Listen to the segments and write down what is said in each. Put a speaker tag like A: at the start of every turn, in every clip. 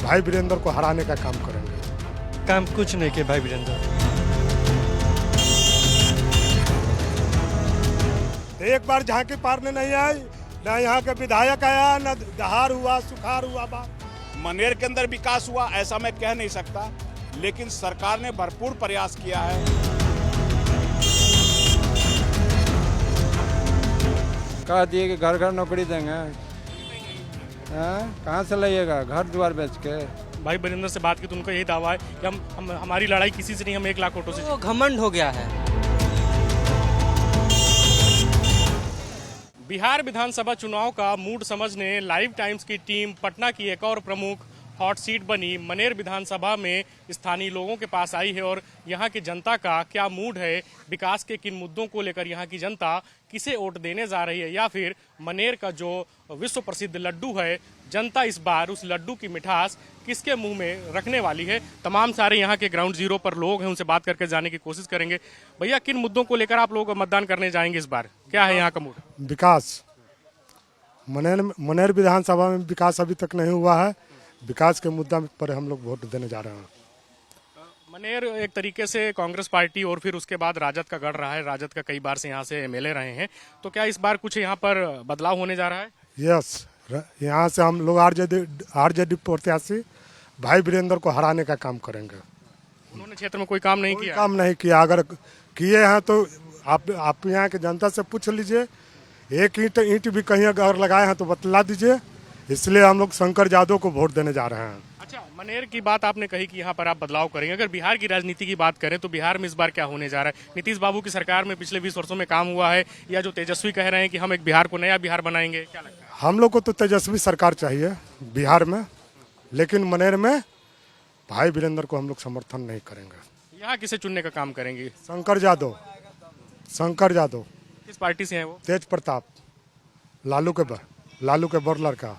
A: भाई वीरेंद्र को हराने का काम करेंगे।
B: काम कुछ नहीं किया भाई वीरेंद्र।
A: एक बार झांकी पारने नहीं आई, ना यहाँ के विधायक आया, ना दहाड़ हुआ, सुखाड़ हुआ। बात
C: मनेर के अंदर विकास हुआ ऐसा मैं कह नहीं सकता, लेकिन सरकार ने भरपूर प्रयास किया है।
D: कह दिए कि घर घर नौकरी देंगे, कहाँ से लाइएगा घर द्वार बेच के।
E: भाई वीरेंद्र से बात की तो उनका यही दावा है कि हमारी लड़ाई किसी से नहीं, हम 1 लाख वोटों से।
B: वो घमंड हो गया है।
E: बिहार विधानसभा चुनाव का मूड समझने लाइव टाइम्स की टीम पटना की एक और प्रमुख हॉट सीट बनी मनेर विधानसभा में स्थानीय लोगों के पास आई है और यहाँ की जनता का क्या मूड है, विकास के किन मुद्दों को लेकर यहाँ की जनता किसे वोट देने जा रही है, या फिर मनेर का जो विश्व प्रसिद्ध लड्डू है, जनता इस बार उस लड्डू की मिठास किसके मुंह में रखने वाली है। तमाम सारे यहाँ के ग्राउंड जीरो पर लोग हैं, उनसे बात करके जाने की कोशिश करेंगे। भैया, किन मुद्दों को लेकर आप लोग मतदान करने जाएंगे इस बार, क्या है यहाँ का मूड?
A: विकास, मनेर विधानसभा में विकास अभी तक नहीं हुआ है। विकास के मुद्दा पर हम लोग वोट देने जा रहे हैं।
E: मनेर एक तरीके से कांग्रेस पार्टी और फिर उसके बाद राजद का गढ़ रहा है, राजद का कई बार से यहाँ से एमएलए रहे हैं, तो क्या इस बार कुछ यहाँ पर बदलाव होने जा रहा है?
A: यस, यहाँ से हम लोग आरजेडी प्रत्याशी भाई वीरेंद्र को हराने का काम करेंगे।
E: उन्होंने क्षेत्र में कोई काम नहीं किया?
A: काम नहीं किया, अगर किए हैं तो आप यहाँ के जनता से पूछ लीजिए। एक ईंट भी कहीं अगर लगाए हैं तो बतला दीजिए। इसलिए हम लोग शंकर यादव को वोट देने जा रहे हैं।
E: अच्छा, मनेर की बात आपने कही कि यहाँ पर आप बदलाव करेंगे। अगर बिहार की राजनीति की बात करें तो बिहार में इस बार क्या होने जा रहा है? नीतीश बाबू की सरकार में पिछले 20 वर्षों में काम हुआ है, या जो तेजस्वी कह रहे हैं कि हम एक बिहार को नया बिहार बनाएंगे, क्या लगता है?
A: हम लोग को तो तेजस्वी सरकार चाहिए बिहार में, लेकिन मनेर में भाई वीरेंद्र को हम लोग समर्थन नहीं करेंगे।
E: यहाँ किसे चुनने का काम करेंगे?
A: शंकर यादव।
E: किस पार्टी से है वो?
A: तेज प्रताप, लालू के बड़ लड़का।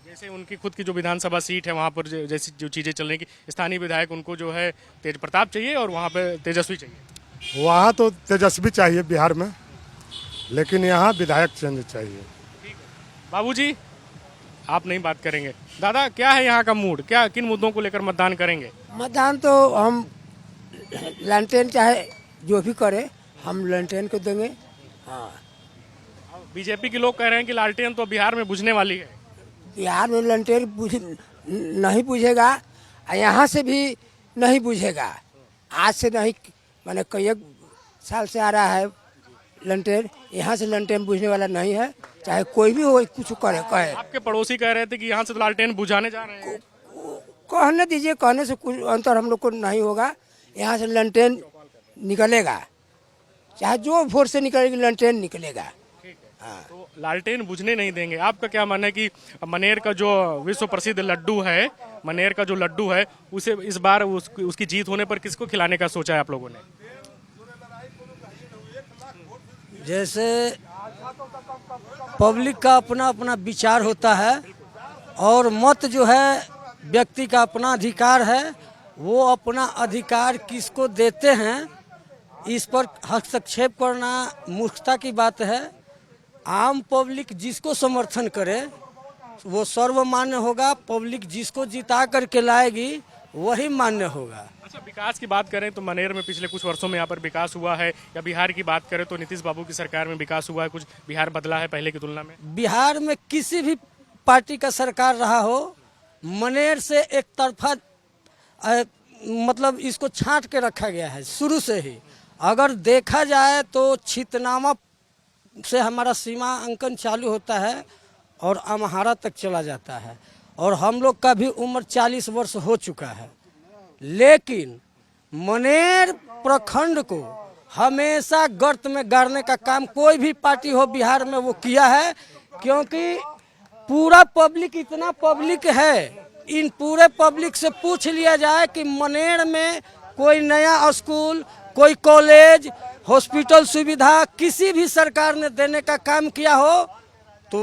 E: जैसे उनकी खुद की जो विधानसभा सीट है वहाँ पर जैसी जो चीजें चल रही की स्थानीय विधायक उनको जो है तेज प्रताप चाहिए और वहाँ पे तेजस्वी चाहिए।
A: वहाँ तो तेजस्वी चाहिए बिहार में, लेकिन यहाँ विधायक चेंज चाहिए।
E: बाबूजी, आप नहीं बात करेंगे। दादा, क्या है यहाँ का मूड, क्या किन मुद्दों को लेकर मतदान करेंगे?
F: मतदान तो हम लालटेन चाहे जो भी करे, हम लालटेन को देंगे। हाँ,
E: बीजेपी के लोग कह रहे हैं कि लालटेन तो बिहार में बुझने वाली है।
F: बिहार में लालटेन नहीं बुझेगा, यहाँ से भी नहीं बुझेगा। आज से नहीं, मैंने कई साल से आ रहा है लालटेन। यहाँ से लालटेन बुझने वाला नहीं है, चाहे कोई भी हो कुछ करे कहे।
E: आपके पड़ोसी कह रहे थे कि यहाँ से तो लालटेन बुझाने जा रहे हैं।
F: कहने दीजिए, कहने से कुछ अंतर हम लोग को नहीं होगा। यहाँ से लालटेन निकलेगा, चाहे जो वोट से निकलेगी लालटेन निकलेगा।
E: तो लालटेन बुझने नहीं देंगे। आपका क्या मानना है कि मनेर का जो विश्व प्रसिद्ध लड्डू है, मनेर का जो लड्डू है, उसे इस बार उसकी जीत होने पर किसको खिलाने का सोचा है आप लोगों ने?
G: जैसे पब्लिक का अपना अपना विचार होता है और मत जो है व्यक्ति का अपना अधिकार है, वो अपना अधिकार किसको देते हैं इस पर हस्तक्षेप करना मूर्खता की बात है। आम पब्लिक जिसको समर्थन करे वो सर्वमान्य होगा, पब्लिक जिसको जिता करके लाएगी वही मान्य होगा।
E: अच्छा, विकास की बात करें तो मनेर में पिछले कुछ वर्षों में यहाँ पर विकास हुआ है, या बिहार की बात करें तो नीतीश बाबू की सरकार में विकास हुआ है, कुछ बिहार बदला है पहले की तुलना में?
G: बिहार में किसी भी पार्टी का सरकार रहा हो, मनेर से एक तरफा मतलब इसको छांट के रखा गया है शुरू से ही। अगर देखा जाए तो छितनामा से हमारा सीमा अंकन चालू होता है और अमहारा तक चला जाता है, और हम लोग का भी उम्र 40 वर्ष हो चुका है। लेकिन मनेर प्रखंड को हमेशा गर्त में गाड़ने का काम कोई भी पार्टी हो बिहार में वो किया है, क्योंकि पूरा पब्लिक इतना पब्लिक है। इन पूरे पब्लिक से पूछ लिया जाए कि मनेर में कोई नया स्कूल, कोई कॉलेज, हॉस्पिटल सुविधा किसी भी सरकार ने देने का काम किया हो तो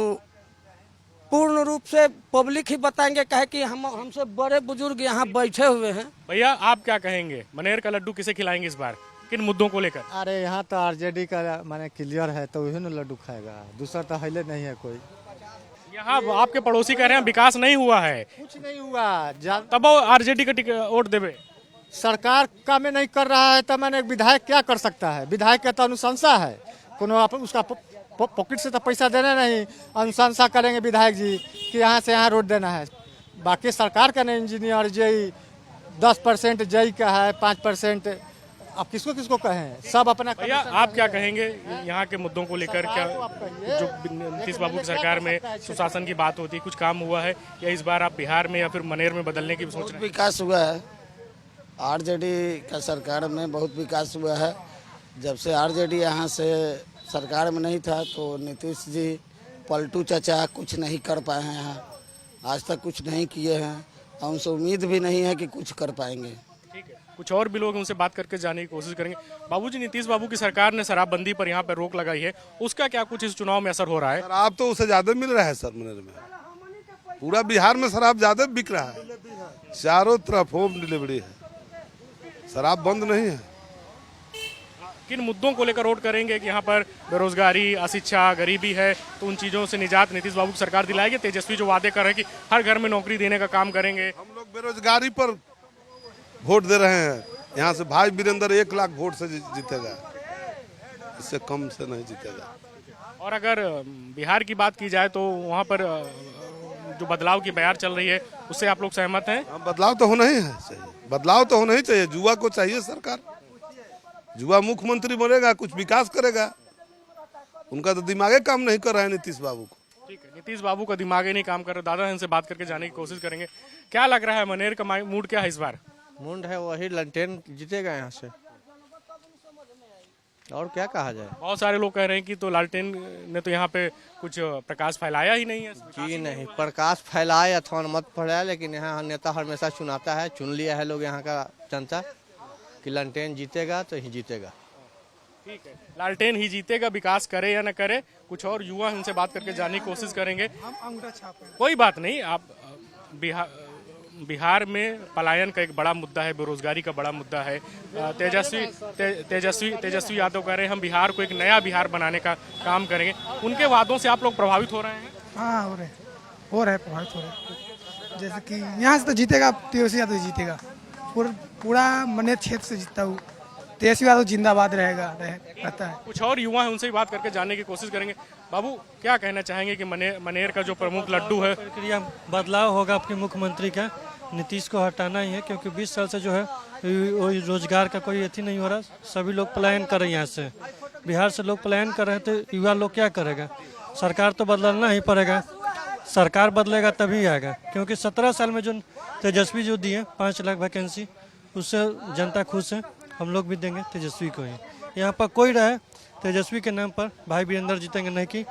G: पूर्ण रूप से पब्लिक ही बताएंगे, कहे कि हमसे बड़े बुजुर्ग यहाँ बैठे हुए हैं।
E: भैया, आप क्या कहेंगे, मनेर का लड्डू किसे खिलाएंगे इस बार, किन मुद्दों को लेकर?
D: अरे यहाँ तो आरजेडी का माने क्लियर है, तो वही ना लड्डू खाएगा, दूसरा तो हिले नहीं है कोई।
E: यहाँ आपके पड़ोसी कह रहे हैं विकास नहीं हुआ है,
H: कुछ नहीं हुआ।
E: तब वो आरजेडी का वोट देवे।
H: सरकार का में नहीं कर रहा है तो मैंने विधायक क्या कर सकता है? विधायक का तो अनुशंसा है, कोनो उसका पॉकेट से तो पैसा देना नहीं, अनुशंसा करेंगे विधायक जी कि यहाँ से यहाँ रोड देना है। बाकी सरकार का नहीं, इंजीनियर जेई 10% जेई का है, 5%। अब किसको किसको कहें, सब अपना।
E: भैया आप क्या कहेंगे यहाँ के मुद्दों को लेकर? क्या जो नीतीश बाबू की सरकार में सुशासन की बात होती है, कुछ काम हुआ है या इस बार आप बिहार में या फिर मनेर में बदलने की सोच रहे हैं?
I: विकास हुआ है, आरजेडी का सरकार में बहुत विकास हुआ है। जब से आरजेडी यहाँ से सरकार में नहीं था तो नीतीश जी पलटू चाचा कुछ नहीं कर पाए हैं, यहाँ आज तक कुछ नहीं किए हैं और उनसे उम्मीद भी नहीं है कि कुछ कर पाएंगे।
E: ठीक है, कुछ और भी लोग उनसे बात करके जाने की कोशिश करेंगे। बाबूजी, नीतीश बाबू की सरकार ने शराबबंदी पर यहाँ पर रोक लगाई है, उसका क्या कुछ इस चुनाव में असर हो रहा है?
J: शराब तो उसे ज्यादा मिल रहा है सर, मनेर में पूरा बिहार में शराब ज्यादा बिक रहा है, चारों तरफ होम डिलीवरी है, शराब बंद नहीं है।
E: किन मुद्दों को लेकर वोट करेंगे कि यहाँ पर बेरोजगारी, अशिक्षा, गरीबी है, तो उन चीजों से निजात नीतीश बाबू की सरकार दिलाएगी? तेजस्वी जो वादे कर रहे हैं कि हर घर में नौकरी देने का काम करेंगे।
J: हम लोग बेरोजगारी पर वोट दे रहे हैं। यहाँ से भाई वीरेंद्र 1 लाख वोट से जीतेगा, इससे कम से नहीं जीतेगा।
E: और अगर बिहार की बात की जाए तो वहाँ पर जो बदलाव की बयार चल रही है उससे आप लोग सहमत हैं?
J: बदलाव तो होना ही है चाहिए, बदलाव तो होना ही चाहिए। युवा को चाहिए सरकार, युवा मुख्यमंत्री बनेगा, कुछ विकास करेगा। उनका तो दिमागे काम नहीं कर रहा है नीतीश बाबू को।
E: ठीक है, नीतीश बाबू का दिमाग ही नहीं काम कर रहा। दादा इनसे बात करके जाने की कोशिश करेंगे। क्या लग रहा है, मनेर का मूड क्या है इस बार?
D: मुंड है वही, लालटेन जीतेगा यहाँ से, और क्या कहा जाए।
E: बहुत सारे लोग कह रहे हैं कि तो लालटेन ने तो यहाँ पे कुछ प्रकाश फैलाया ही नहीं है।
D: जी नहीं, प्रकाश फैलाए अथवा मत फैलाए, लेकिन यहाँ नेता हमेशा चुनाता है, चुन लिया है लोग यहाँ का जनता कि लालटेन जीतेगा तो ही जीतेगा।
E: ठीक है, लालटेन ही जीतेगा, विकास करे या न करे। कुछ और युवा उनसे बात करके जानने की कोशिश करेंगे। कोई बात नहीं, आप बिहार में पलायन का एक बड़ा मुद्दा है, बेरोजगारी का बड़ा मुद्दा है। तेजस्वी यादव कह रहे हैं हम बिहार को एक नया बिहार बनाने का काम करेंगे। उनके वादों से आप लोग प्रभावित हो रहे हैं?
K: हाँ, हो रहे प्रभावित हो रहे हैं। जैसे कि यहाँ से तो जीतेगा तेजस्वी यादव जीतेगा, पूरा मनेर क्षेत्र से जीतता हूँ, तेजस्वी यादव जिंदाबाद रहता है।
E: कुछ और युवा है, उनसे भी बात करके जानने की कोशिश करेंगे। बाबू, क्या कहना चाहेंगे कि मनेर का जो प्रमुख लड्डू है?
B: प्रक्रिया बदलाव होगा आपके मुख्यमंत्री का, नीतीश को हटाना ही है, क्योंकि 20 साल से जो है वो रोजगार का कोई अथी नहीं हो रहा। सभी लोग पलायन कर रहे हैं, यहाँ से बिहार से लोग पलायन कर रहे हैं, तो युवा लोग क्या करेगा? सरकार तो बदलना ही पड़ेगा, सरकार बदलेगा तभी आएगा। क्योंकि 17 साल में जो तेजस्वी जो दिए 5 लाख वैकेंसी, उससे जनता खुश है। हम लोग भी देंगे तेजस्वी को ही। यहाँ पर कोई रहे तेजस्वी के नाम पर भाई वीरेंद्र जीतेंगे, नहीं कि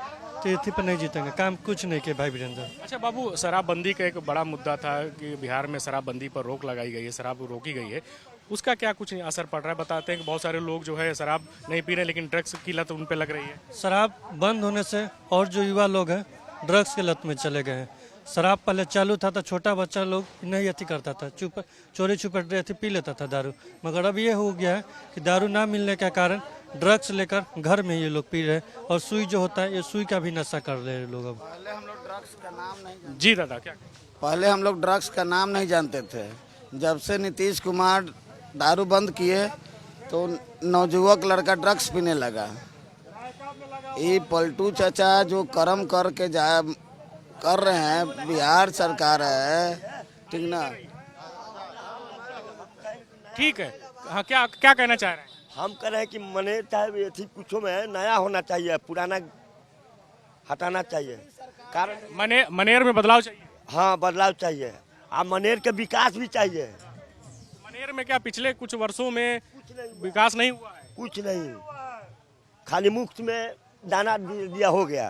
B: तेथी पर नहीं जीतेंगे। काम कुछ नहीं किया भाई वीरेंद्र।
E: अच्छा बाबू, शराबबंदी का एक बड़ा मुद्दा था कि बिहार में शराबबंदी पर रोक लगाई गई है, शराब रोकी गई है, उसका क्या कुछ असर पड़ रहा है? बताते हैं कि बहुत सारे लोग जो है शराब नहीं पी रहे, लेकिन ड्रग्स की लत उन पे लग रही है।
B: शराब बंद होने से और जो युवा लोग हैं ड्रग्स के लत में चले गए हैं। शराब पहले चालू था तो छोटा बच्चा लोग नहीं अथी करता था, चोरी छुपे पी लेता था दारू, मगर अब ये हो गया है कि दारू ना मिलने के कारण ड्रग्स लेकर घर में ये लोग पी रहे हैं, और सुई जो होता है ये सुई का भी नशा कर रहे हैं लोग। अब
I: पहले हम लोग ड्रग्स का नाम नहीं,
E: जी दादा क्या?
I: पहले हम लोग ड्रग्स का नाम नहीं जानते थे। जब से नीतीश कुमार दारू बंद किए तो नवयुवक लड़का ड्रग्स पीने लगा। ये पलटू चाचा जो कर्म करके कर रहे हैं, बिहार सरकार है, ठीक ना?
E: ठीक है, हाँ, क्या कहना चाह रहे हैं?
L: हम कह रहे हैं कि मनेर चाहे थी कुछ में नया होना चाहिए, पुराना हटाना चाहिए। कारण
E: मनेर में बदलाव चाहिए।
L: हाँ, बदलाव चाहिए, और मनेर के विकास भी चाहिए।
E: मनेर में क्या पिछले कुछ वर्षों में विकास नहीं हुआ है?
L: कुछ नहीं, खाली मुफ्त में दाना दिया हो गया।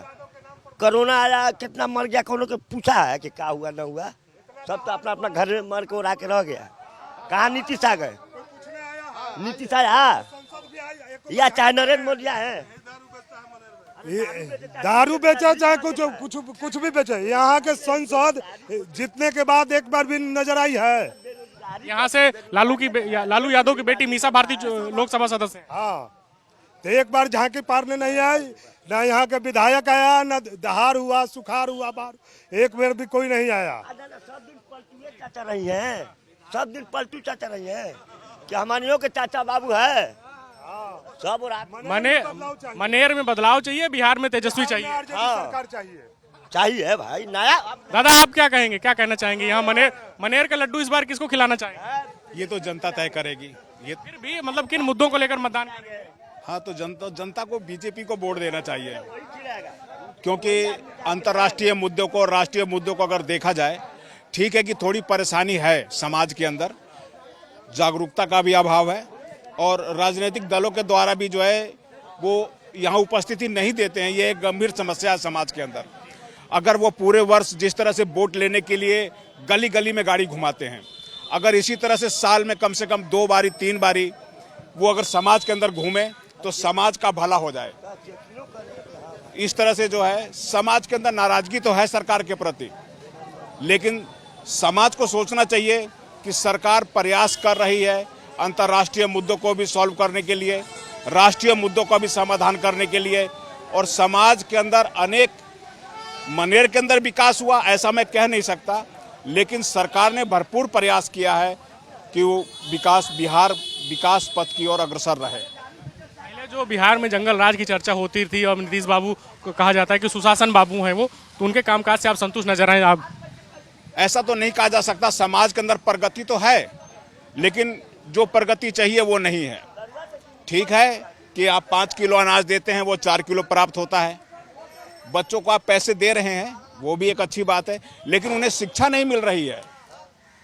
L: कोरोना आया, कितना मर गया, कोनो को पूछा है कि क्या हुआ ना हुआ? सब तो अपना अपना घर में मर के उड़ा के रह गया। कहाँ नीतीश आ गए? नीतीश आया या चाहे नरेंद्र मोदी है?
A: दारू बेचा चाहे कुछ भी बेचे, यहाँ के सांसद जीतने के बाद एक बार भी नजर आई है?
E: यहाँ से लालू यादव की बेटी मीसा भारती लोकसभा सदस्य है।
A: हाँ, तो एक बार झांकी पारने नहीं आई, ना यहाँ के विधायक आया, ना दहाड़ हुआ, सुखाड़ हुआ, बार एक बार भी कोई नहीं आया।
L: सब दिन पलटू चाचा रही हैं, सब दिन पलटू चाचा रही हैं। क्या हमारे के चाचा बाबू है सब? और
E: मनेर में बदलाव चाहिए, बिहार में तेजस्वी चाहिए।
A: सरकार चाहिए,
L: चाहिए भाई नया।
E: दादा आप क्या कहेंगे, क्या कहना चाहेंगे? यहाँ मनेर का लड्डू इस बार किसको खिलाना चाहेंगे?
C: ये तो जनता तय करेगी। ये
E: फिर भी मतलब किन मुद्दों को लेकर मतदान करेंगे?
C: हाँ, तो जनता को बीजेपी को वोट देना चाहिए, क्योंकि अंतर्राष्ट्रीय मुद्दों को, राष्ट्रीय मुद्दों को अगर देखा जाए, ठीक है कि थोड़ी परेशानी है समाज के अंदर, जागरूकता का भी अभाव है और राजनीतिक दलों के द्वारा भी जो है वो यहाँ उपस्थिति नहीं देते हैं। ये एक गंभीर समस्या है समाज के अंदर। अगर वो पूरे वर्ष जिस तरह से वोट लेने के लिए गली गली में गाड़ी घुमाते हैं, अगर इसी तरह से साल में कम से कम 2 बारी 3 बारी वो अगर समाज के अंदर घूमे तो समाज का भला हो जाए। इस तरह से जो है समाज के अंदर नाराजगी तो है सरकार के प्रति, लेकिन समाज को सोचना चाहिए कि सरकार प्रयास कर रही है अंतर्राष्ट्रीय मुद्दों को भी सॉल्व करने के लिए, राष्ट्रीय मुद्दों का भी समाधान करने के लिए। और समाज के अंदर अनेक, मनेर के अंदर विकास हुआ ऐसा मैं कह नहीं सकता, लेकिन सरकार ने भरपूर प्रयास किया है कि वो बिहार विकास पथ की ओर अग्रसर रहे।
E: पहले जो बिहार में जंगल राज की चर्चा होती थी और नीतीश बाबू को कहा जाता है कि सुशासन बाबू हैं वो, तो उनके कामकाज से आप संतुष्ट नजर आए? आप
C: ऐसा तो नहीं कहा जा सकता। समाज के अंदर प्रगति तो है, लेकिन जो प्रगति चाहिए वो नहीं है। ठीक है कि आप 5 किलो अनाज देते हैं, वो 4 किलो प्राप्त होता है। बच्चों को आप पैसे दे रहे हैं, वो भी एक अच्छी बात है, लेकिन उन्हें शिक्षा नहीं मिल रही है।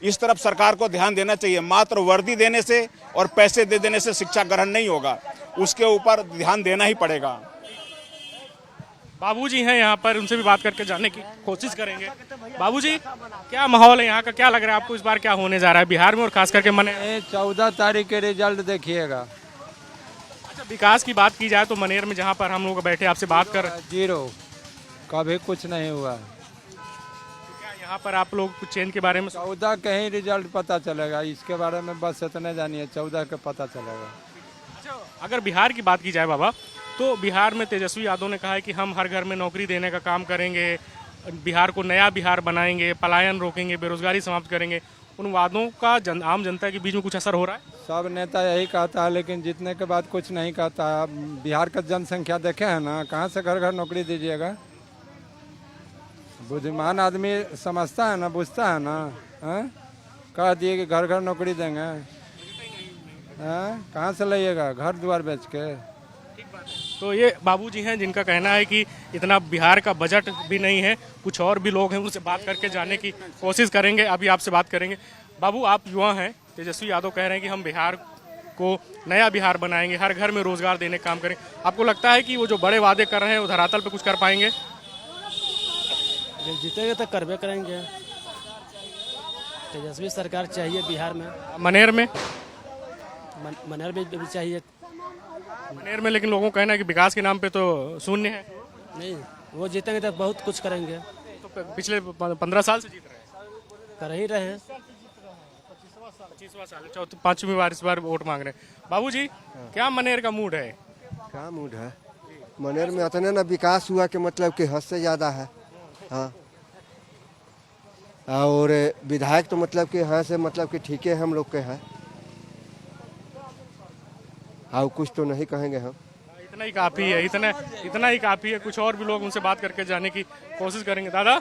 C: इस तरफ सरकार को ध्यान देना चाहिए। मात्र वर्दी देने से और पैसे दे देने से शिक्षा ग्रहण नहीं होगा, उसके ऊपर ध्यान देना ही पड़ेगा।
E: बाबूजी हैं यहाँ पर, उनसे भी बात करके जानने की कोशिश करेंगे। बाबूजी, क्या माहौल है यहाँ का, क्या लग रहा है आपको इस बार क्या होने जा रहा है बिहार में और खास करके मनेर?
M: 14 तारीख के रिजल्ट देखिएगा।
E: अच्छा, विकास की बात की जाए तो मनेर में जहाँ पर हम लोग बैठे आपसे बात कर,
M: 0, कभी कुछ नहीं हुआ।
E: क्या यहाँ पर आप लोग कुछ चेंज के बारे में?
M: 14 के ही रिजल्ट पता चलेगा, इसके बारे में बस इतने जानिए, 14 के पता चलेगा।
E: अच्छा, अगर बिहार की बात की जाए बाबा, तो बिहार में तेजस्वी यादव ने कहा है कि हम हर घर में नौकरी देने का काम करेंगे, बिहार को नया बिहार बनाएंगे, पलायन रोकेंगे, बेरोजगारी समाप्त करेंगे। उन वादों का आम जनता के बीच में कुछ असर हो रहा है?
M: सब नेता यही कहता है, लेकिन जीतने के बाद कुछ नहीं कहता है। बिहार का जनसंख्या देखे हैं ना, कहाँ से घर घर नौकरी दीजिएगा? बुद्धिमान आदमी समझता है ना, बुझता है ना, कह दिए कि घर घर नौकरी देंगे, कहाँ से लाइएगा घर द्वार बेच के?
E: तो ये बाबूजी हैं जिनका कहना है कि इतना बिहार का बजट भी नहीं है। कुछ और भी लोग हैं, उनसे बात करके जानने की कोशिश करेंगे। अभी आपसे बात करेंगे। बाबू, आप युवा हैं, तेजस्वी यादव कह रहे हैं कि हम बिहार को नया बिहार बनाएंगे, हर घर में रोजगार देने का काम करेंगे। आपको लगता है कि वो जो बड़े वादे कर रहे हैं वो धरातल पे कुछ कर पाएंगे?
N: जब जीतेंगे तो करबे करेंगे। तेजस्वी सरकार चाहिए बिहार में।
E: मनेर में?
N: मनेर में भी चाहिए।
E: मनेर में लेकिन लोगों का कहना है कि विकास के नाम पे तो शून्य है।
N: नहीं, वो जीतेंगे तो बहुत कुछ करेंगे।
E: तो पिछले 15 साल से जीत रहे हैं,
N: कर ही रहे हैं।
E: 25वां साल, 5वीं बार इस बार वोट मांग रहे हैं। बाबूजी, क्या मनेर का मूड है?
O: क्या मूड है? मनेर में इतने ना विकास हुआ कि मतलब कि हद से ज़्यादा है। हाँ, और विधायक तो मतलब कि यहाँ से मतलब कि ठीक है हम लोग के हैं। हाँ, कुछ तो नहीं कहेंगे हम।
E: इतना ही काफ़ी है, इतना ही काफ़ी है। कुछ और भी लोग उनसे बात करके जाने की कोशिश करेंगे। दादा,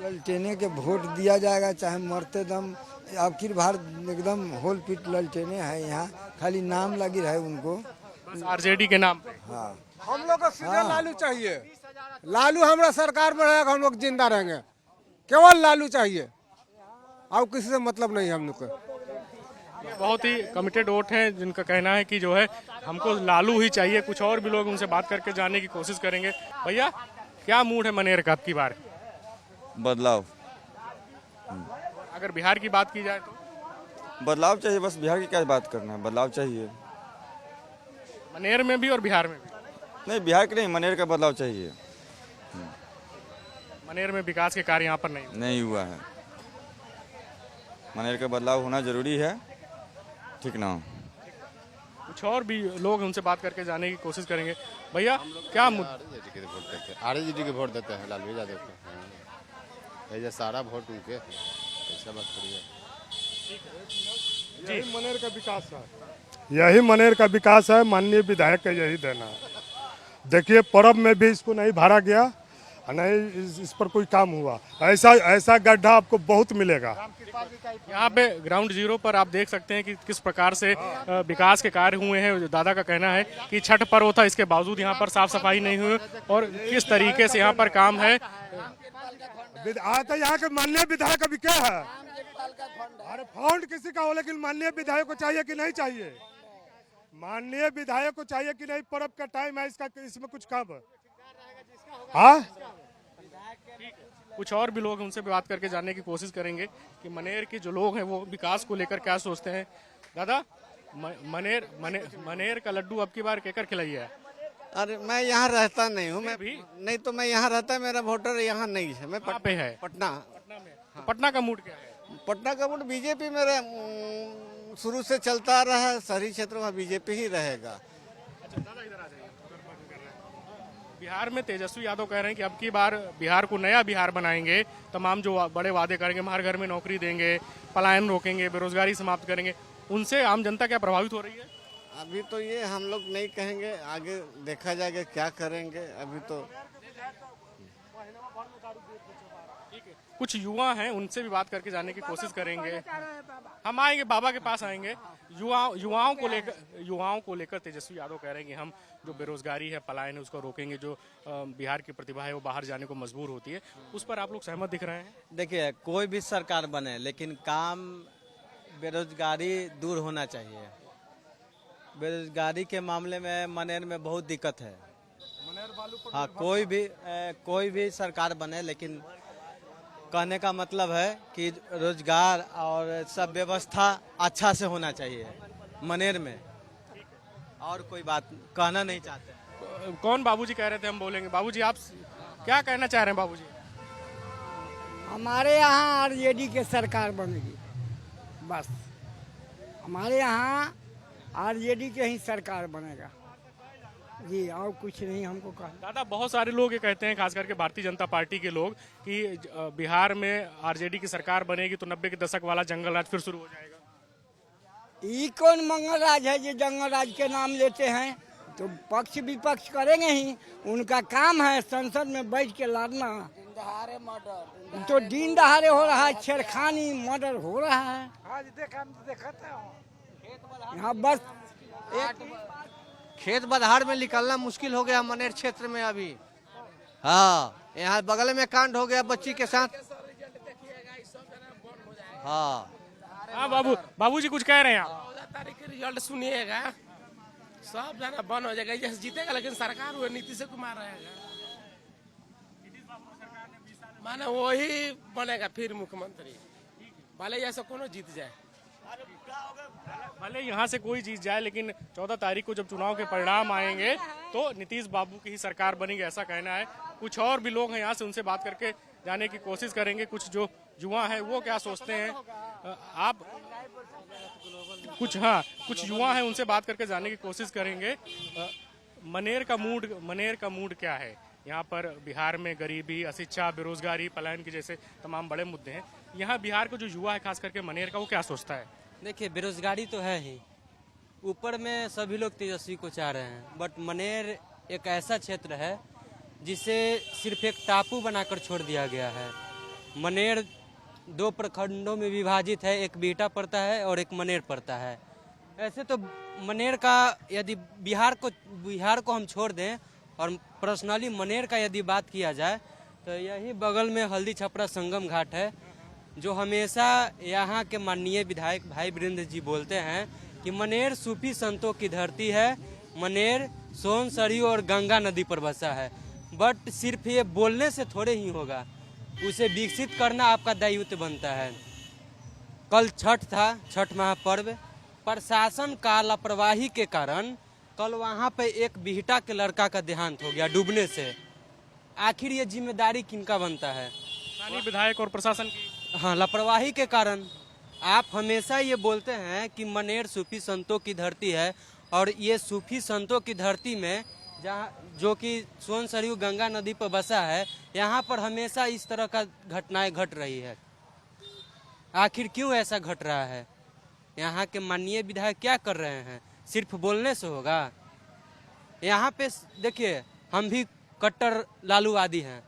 F: ललटेने के वोट दिया जाएगा चाहे मरते दम। आखिर बार एकदम होल पीट ललटेने हैं यहाँ, खाली नाम लगी रहे उनको,
E: बस आरजेडी के नाम पे।
F: हाँ,
H: हम लोग को सीधे लालू चाहिए। लालू हमारा सरकार में रहेगा, हम लोग जिंदा रहेंगे। केवल लालू चाहिए, और किसी से मतलब नहीं हम लोग को।
E: बहुत ही कमिटेड वोट हैं जिनका कहना है कि जो है हमको लालू ही चाहिए। कुछ और भी लोग उनसे बात करके जानने की कोशिश करेंगे। भैया, क्या मूड है मनेर का आपकी बार?
P: बदलाव।
E: अगर बिहार की बात की जाए तो
P: बदलाव चाहिए, बस बिहार की क्या बात करना है, बदलाव चाहिए।
E: मनेर में भी और बिहार में भी?
P: नहीं, बिहार के नहीं, मनेर का बदलाव चाहिए।
E: मनेर में विकास के कार्य यहाँ पर नहीं
P: हुआ है। मनेर का बदलाव होना जरूरी है, ठीक ना?
E: कुछ कुछ और भी लोग हैं, उनसे बात करके जाने की कोशिश करेंगे। भैया क्या
Q: आरजेडी के वोट देते हैं, लालू यादव को। ये सारा वोट उनके, ऐसा बात करिए।
A: यही मनेर का विकास है, यही मनेर का विकास है। माननीय विधायक का यही देना है। देखिए पर्व में भी इसको नहीं भरा गया, नहीं इस पर कोई काम हुआ। ऐसा गड्ढा आपको बहुत मिलेगा।
E: यहाँ पे ग्राउंड जीरो पर आप देख सकते हैं कि किस प्रकार से विकास के कार्य हुए हैं। दादा का कहना है कि छठ पर्व था, इसके बावजूद यहाँ पर साफ सफाई नहीं हुई और किस तरीके से यहाँ पर काम है।
A: तो यहाँ के माननीय विधायक अभी क्या है? अरे फंड किसी का हो, लेकिन माननीय विधायक को चाहिए कि नहीं चाहिए? माननीय विधायक को चाहिए कि नहीं? पर्व का टाइम है, इसका इसमें कुछ काम है। हाँ,
E: कुछ और भी लोग हैं, उनसे भी बात करके जानने की कोशिश करेंगे कि मनेर के जो लोग हैं वो विकास को लेकर क्या सोचते हैं। दादा मनेर का लड्डू अब की बार केकर खिलाई है?
D: अरे मैं यहाँ रहता नहीं हूँ, मैं भी नहीं तो मैं यहाँ रहता, मेरा वोटर यहाँ नहीं है। मैं
E: पे है
D: पटना।
E: तो पटना का मूड क्या है?
D: पटना का वोट बीजेपी मेरे शुरू से चलता रहा है, शहरी क्षेत्रों में बीजेपी ही रहेगा।
E: अच्छा दादा इधर आ जाइए। बिहार में तेजस्वी यादव कह रहे हैं कि अब की बार बिहार को नया बिहार बनाएंगे, तमाम जो बड़े वादे करेंगे, हर घर में नौकरी देंगे, पलायन रोकेंगे, बेरोजगारी समाप्त करेंगे। उनसे आम जनता क्या प्रभावित हो रही है?
D: अभी तो ये हम लोग नहीं कहेंगे, आगे देखा जाएगा क्या करेंगे। अभी तो
E: कुछ युवा हैं, उनसे भी बात करके जाने की कोशिश करेंगे। हम आएंगे, बाबा के पास आएंगे। युवाओं को लेकर तेजस्वी यादव कह रहे हैं कि हम जो बेरोजगारी है, पलायन है, उसको रोकेंगे। जो बिहार की प्रतिभा है वो बाहर जाने को मजबूर होती है, उस पर आप लोग सहमत दिख रहे हैं?
G: देखिए कोई भी सरकार बने, लेकिन काम बेरोजगारी दूर होना चाहिए। बेरोजगारी के मामले में मनेर में बहुत दिक्कत है। हाँ, कोई भी सरकार बने, लेकिन कहने का मतलब है कि रोजगार और सब व्यवस्था अच्छा से होना चाहिए मनेर में, और कोई बात कहना नहीं चाहते।
E: कौन बाबूजी कह रहे थे, हम बोलेंगे। बाबूजी आप क्या कहना चाह रहे हैं? बाबूजी
F: हमारे यहाँ आरजेडी के सरकार बनेगी, बस हमारे यहाँ आरजेडी के ही सरकार बनेगा जी, और कुछ नहीं हमको कहना।
E: दादा बहुत सारे लोग ये कहते हैं, खास करके भारतीय जनता पार्टी के लोग, कि बिहार में आरजेडी की सरकार बनेगी तो 90 के दशक वाला जंगल राज फिर शुरू हो जाएगा।
F: ये कौन मंगल राज है जो जंगल राज के नाम लेते हैं? तो पक्ष विपक्ष करेंगे ही, उनका काम है संसद में बैठ के लड़ना। तो दिन दहाड़े हो रहा है, छेड़खानी मर्डर हो रहा है यहाँ। बस
D: खेत बधार में निकलना मुश्किल हो गया मनेर क्षेत्र में अभी। हाँ, यहाँ बगल में कांड हो गया बच्ची के साथ।
E: हाँ बाबूजी कुछ कह रहे हैं आप?
N: 14 तारीख के रिजल्ट सुनिएगा, सब जाना बंद हो जाएगा। जैसे जीतेगा, लेकिन सरकार हुए नीतीश कुमार रहेगा, माने वही बनेगा फिर मुख्यमंत्री, भले जैसे कोनो जीत जाए।
E: भले यहाँ से कोई जीत जाए, लेकिन 14 तारीख को जब चुनाव के परिणाम आएंगे तो नीतीश बाबू की ही सरकार बनेगी, ऐसा कहना है। कुछ और भी लोग हैं यहाँ से, उनसे बात करके जाने की कोशिश करेंगे। कुछ जो युवा हैं वो क्या सोचते हैं, आप कुछ युवा हैं, उनसे बात करके जाने की कोशिश करेंगे। मनेर का मूड क्या है? यहाँ पर बिहार में गरीबी, अशिक्षा, बेरोजगारी, पलायन के जैसे तमाम बड़े मुद्दे हैं। यहाँ बिहार का जो युवा है, खास करके मनेर का, वो क्या सोचता है?
G: देखिए बेरोजगारी तो है ही, ऊपर में सभी लोग तेजस्वी को चाह रहे हैं, बट मनेर एक ऐसा क्षेत्र है जिसे सिर्फ एक टापू बनाकर छोड़ दिया गया है। मनेर 2 प्रखंडों में विभाजित है, एक बीटा पड़ता है और एक मनेर पड़ता है। ऐसे तो मनेर का यदि बिहार को हम छोड़ दें और पर्सनली मनेर का यदि बात किया जाए तो यही बगल में हल्दी छपरा संगम घाट है, जो हमेशा यहाँ के माननीय विधायक भाई वीरेंद्र जी बोलते हैं कि मनेर सूफी संतों की धरती है, मनेर सोन सरयू और गंगा नदी पर बसा है। बट सिर्फ ये बोलने से थोड़े ही होगा, उसे विकसित करना आपका दायित्व बनता है। कल छठ था, छठ महापर्व, प्रशासन का लापरवाही के कारण कल वहाँ पे एक बिहटा के लड़का का देहांत हो गया डूबने से। आखिर ये जिम्मेदारी किनका बनता है?
E: स्थानीय विधायक और प्रशासन की।
G: हाँ, लापरवाही के कारण। आप हमेशा ये बोलते हैं कि मनेर सूफी संतों की धरती है
R: और ये सूफी संतों की धरती में जहाँ जो कि सोन सरयू गंगा नदी पर बसा है, यहाँ पर हमेशा इस तरह का घटनाएं घट रही है। आखिर क्यों ऐसा घट रहा है? यहाँ के माननीय विधायक क्या कर रहे हैं? सिर्फ बोलने से होगा? यहाँ पे देखिए, हम भी कट्टर लालूवादी हैं,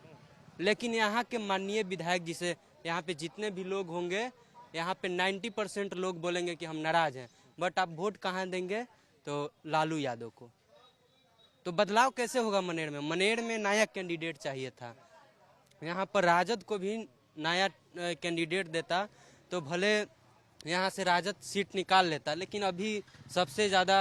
R: लेकिन यहाँ के माननीय विधायक जी से यहाँ पे जितने भी लोग होंगे, यहाँ पे 90% लोग बोलेंगे कि हम नाराज हैं। बट आप वोट कहाँ देंगे? तो लालू यादव को। तो बदलाव कैसे होगा मनेर में? मनेर में नया कैंडिडेट चाहिए था। यहाँ पर राजद को भी नया कैंडिडेट देता तो भले यहाँ से राजद सीट निकाल लेता, लेकिन अभी सबसे ज़्यादा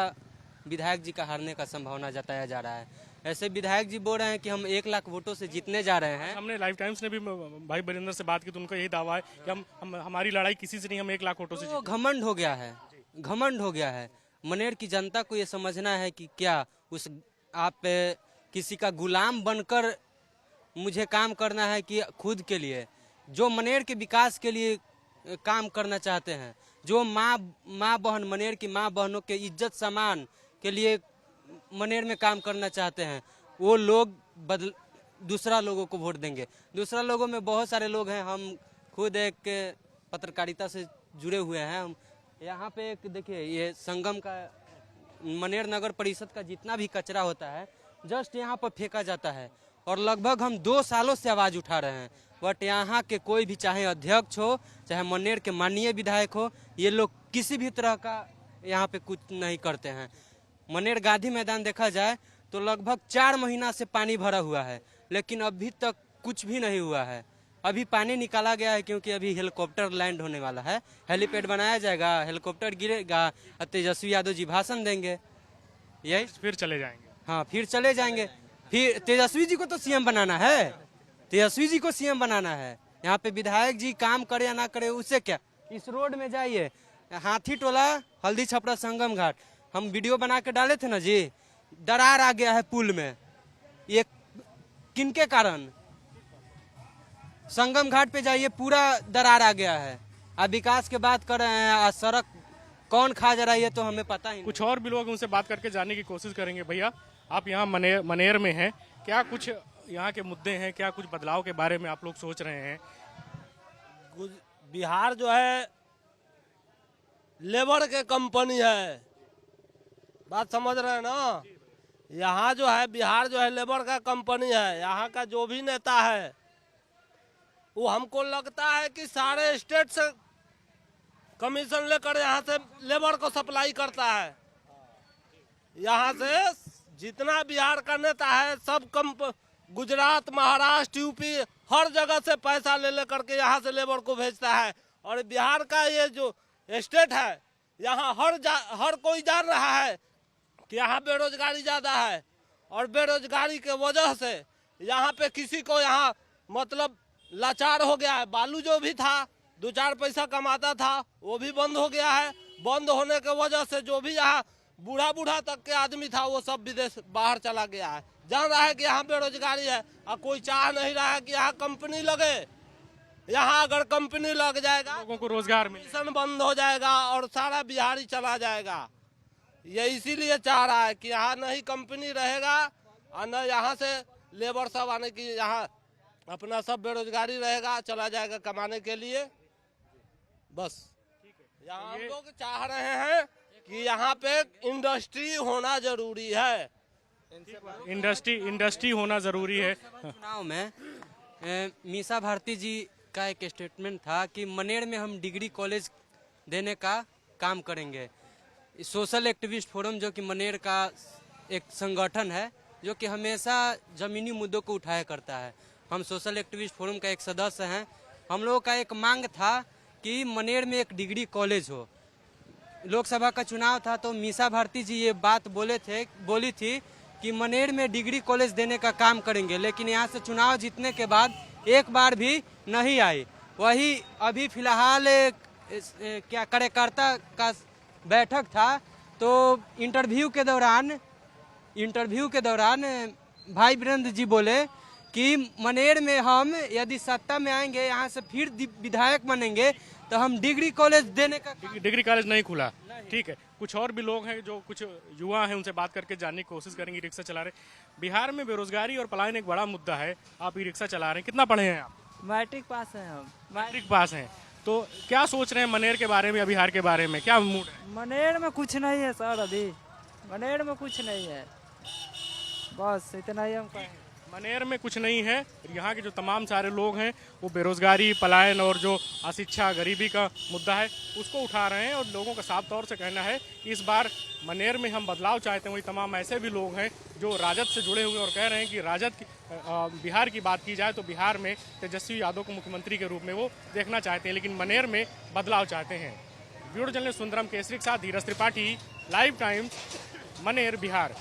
R: विधायक जी का हारने का संभावना जताया जा रहा है। ऐसे विधायक जी बोल रहे हैं कि हम 1 लाख वोटों से जीतने जा रहे हैं।
E: हमने लाइव टाइम्स ने भी भाई बरिंदर से बात की तो उनका यही दावा है कि हमारी लड़ाई किसी से नहीं, हम 1 लाख वोटों से।
R: तो घमंड हो गया है, घमंड हो गया है। मनेर की जनता को ये समझना है कि क्या उस आप किसी का गुलाम बनकर मुझे काम करना है कि खुद के लिए, जो मनेर के विकास के लिए काम करना चाहते हैं, जो माँ बहन मनेर की माँ बहनों के इज्जत सम्मान के लिए मनेर में काम करना चाहते हैं, वो लोग दूसरा लोगों को वोट देंगे। दूसरा लोगों में बहुत सारे लोग हैं, हम खुद एक पत्रकारिता से जुड़े हुए हैं। हम यहाँ पे एक देखिए, ये संगम का मनेर नगर परिषद का जितना भी कचरा होता है जस्ट यहाँ पर फेंका जाता है, और लगभग हम 2 सालों से आवाज़ उठा रहे हैं। बट यहाँ के कोई भी, चाहे अध्यक्ष हो चाहे मनेर के माननीय विधायक हो, ये लोग किसी भी तरह का यहाँ पे कुछ नहीं करते हैं। मनेर गांधी मैदान देखा जाए तो लगभग 4 महीना से पानी भरा हुआ है, लेकिन अभी तक कुछ भी नहीं हुआ है। अभी पानी निकाला गया है क्योंकि अभी हेलीकॉप्टर लैंड होने वाला है, हेलीपैड बनाया जाएगा, हेलीकॉप्टर गिरेगा और तेजस्वी यादव जी भाषण देंगे, यही
E: फिर चले जाएंगे।
R: हाँ, फिर चले जाएंगे। फिर तेजस्वी जी को तो सीएम बनाना है, तेजस्वी जी को सीएम बनाना है। यहाँ पे विधायक जी काम करे या ना करे उससे क्या। इस रोड में जाइए, हाथी टोला हल्दी छपरा संगम घाट, हम वीडियो बना के डाले थे ना जी, दरार आ गया है पुल में। ये किनके कारण? संगम घाट पे जाइए, पूरा दरार आ गया है। अब विकास के बात कर रहे हैं, आज सड़क कौन खा जा रही है तो हमें पता ही।
E: कुछ और भी लोग उनसे बात करके जानने की कोशिश करेंगे। भैया, आप यहाँ मनेर में हैं, क्या कुछ यहाँ के मुद्दे हैं, क्या कुछ बदलाव के बारे में आप लोग सोच रहे हैं?
S: बिहार जो है लेबर के कंपनी है, बात समझ रहे हैं ना। यहाँ जो है बिहार जो है लेबर का कंपनी है। यहाँ का जो भी नेता है वो हमको लगता है कि सारे स्टेट से कमीशन लेकर यहाँ से लेबर को सप्लाई करता है। यहाँ से जितना बिहार का नेता है सब गुजरात, महाराष्ट्र, यूपी हर जगह से पैसा ले करके यहाँ से लेबर को भेजता है। और बिहार का ये जो स्टेट है, यहाँ हर कोई जान रहा है कि यहाँ बेरोजगारी ज़्यादा है, और बेरोजगारी के वजह से यहाँ पे किसी को यहाँ मतलब लाचार हो गया है। बालू जो भी था 2-4 पैसा कमाता था वो भी बंद हो गया है। बंद होने के वजह से जो भी यहाँ बूढ़ा तक के आदमी था वो सब विदेश बाहर चला गया है। जान रहा है कि यहाँ बेरोजगारी है, और कोई चाह नहीं रहा है कि यहाँ कंपनी लगे। यहाँ अगर कंपनी लग जाएगा,
E: लोगों को रोजगार मिलेगा,
S: बंद हो जाएगा और सारा बिहारी चला जाएगा। ये इसीलिए चाह रहा है कि यहाँ नहीं कंपनी रहेगा और न यहाँ से लेबर सब आने की, यहाँ अपना सब बेरोजगारी रहेगा, चला जाएगा कमाने के लिए। बस यहाँ हम लोग चाह रहे हैं कि यहाँ पे इंडस्ट्री होना जरूरी है।
E: इंडस्ट्री होना जरूरी है।
R: चुनाव में मीसा भारती जी का एक स्टेटमेंट था कि मनेर में हम डिग्री कॉलेज देने का काम करेंगे। सोशल एक्टिविस्ट फोरम जो कि मनेर का एक संगठन है जो कि हमेशा ज़मीनी मुद्दों को उठाया करता है, हम सोशल एक्टिविस्ट फोरम का एक सदस्य हैं। हम लोगों का एक मांग था कि मनेर में एक डिग्री कॉलेज हो। लोकसभा का चुनाव था तो मीसा भारती जी ये बात बोली थी कि मनेर में डिग्री कॉलेज देने का काम करेंगे, लेकिन यहाँ से चुनाव जीतने के बाद एक बार भी नहीं आई। वही अभी फिलहाल क्या कार्यकर्ता का बैठक था तो इंटरव्यू के दौरान भाई वीरेंद्र जी बोले कि मनेर में हम यदि सत्ता में आएंगे, यहाँ से फिर विधायक बनेंगे तो हम डिग्री कॉलेज देने का
E: डिग्री कॉलेज नहीं खुला, ठीक है। कुछ और भी लोग हैं जो कुछ युवा हैं, उनसे बात करके जानने की कोशिश करेंगे। रिक्शा चला रहे, बिहार में बेरोजगारी और पलायन एक बड़ा मुद्दा है। आप ई रिक्शा चला रहे हैं, कितना पढ़े हैं आप?
T: मैट्रिक पास है हम।
E: मैट्रिक पास हैं, तो क्या सोच रहे हैं मनेर के बारे में या बिहार के बारे में, क्या मूड है?
T: मनेर में कुछ नहीं है सर, अभी मनेर में कुछ नहीं है, बस इतना ही हम कहेंगे।
E: मनेर में कुछ नहीं है। यहाँ के जो तमाम सारे लोग हैं वो बेरोजगारी, पलायन और जो अशिक्षा, गरीबी का मुद्दा है उसको उठा रहे हैं। और लोगों का साफ तौर से कहना है कि इस बार मनेर में हम बदलाव चाहते हैं। वही तमाम ऐसे भी लोग हैं जो राजद से जुड़े हुए और कह रहे हैं कि राजद की बिहार की बात की जाए तो बिहार में तेजस्वी यादव को मुख्यमंत्री के रूप में वो देखना चाहते हैं, लेकिन मनेर में बदलाव चाहते हैं। ब्यूरो जर्नलिस्ट सुंदरम केसरी के साथ धीरज त्रिपाठी, लाइव टाइम्स, मनेर, बिहार।